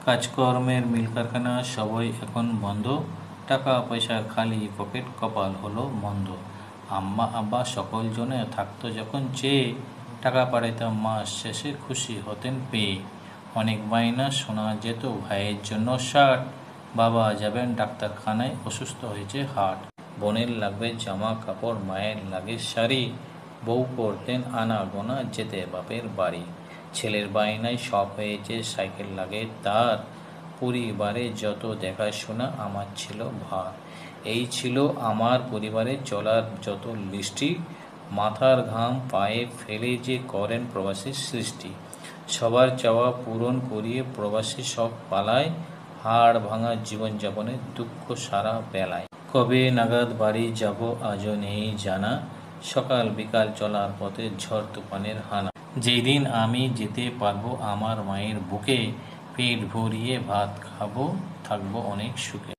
কাজকর্মের মিল কারখানা সবই এখন বন্ধ, টাকা পয়সার খালি পকেট, কপাল হলো মন্দ। আম্মা আব্বা সকল জনে থাকতো যখন চেয়ে, টাকা পাঠাইতাম মাস শেষে খুশি হতেন পেয়ে। অনেক বায়না শোনা যেত ভাইয়ের জন্য শার্ট, বাবা যাবেন ডাক্তারখানায় অসুস্থ হয়েছে হার্ট। বোনের লাগবে জামা কাপড়, মায়ের লাগে শাড়ি, বউ করতেন আনা গোনা যেতে বাপের বাড়ি। ছেলের বায়নায় সব হয়েছে সাইকেল লাগে তার, পরিবারে যত দেখাশোনা আমার ছিল ভার। এই ছিল আমার পরিবারে চলার যত লিস্টি, মাথার ঘাম পায়ে ফেলে যে করেন প্রবাসীর সৃষ্টি। সবার চাওয়া পূরণ করিয়ে প্রবাসী সব পালায়, হাড় ভাঙা জীবনযাপনের দুঃখ সারা বেলায়। কবে নাগাদ বাড়ি যাব আজও নেই জানা, সকাল বিকাল চলার পথে ঝড় তুফানের হানা। যেই দিন আমি যেতে পারবো আমার মায়ের বুকে, পেট ভরিয়ে ভাত খাবো, থাকবো অনেক সুখে।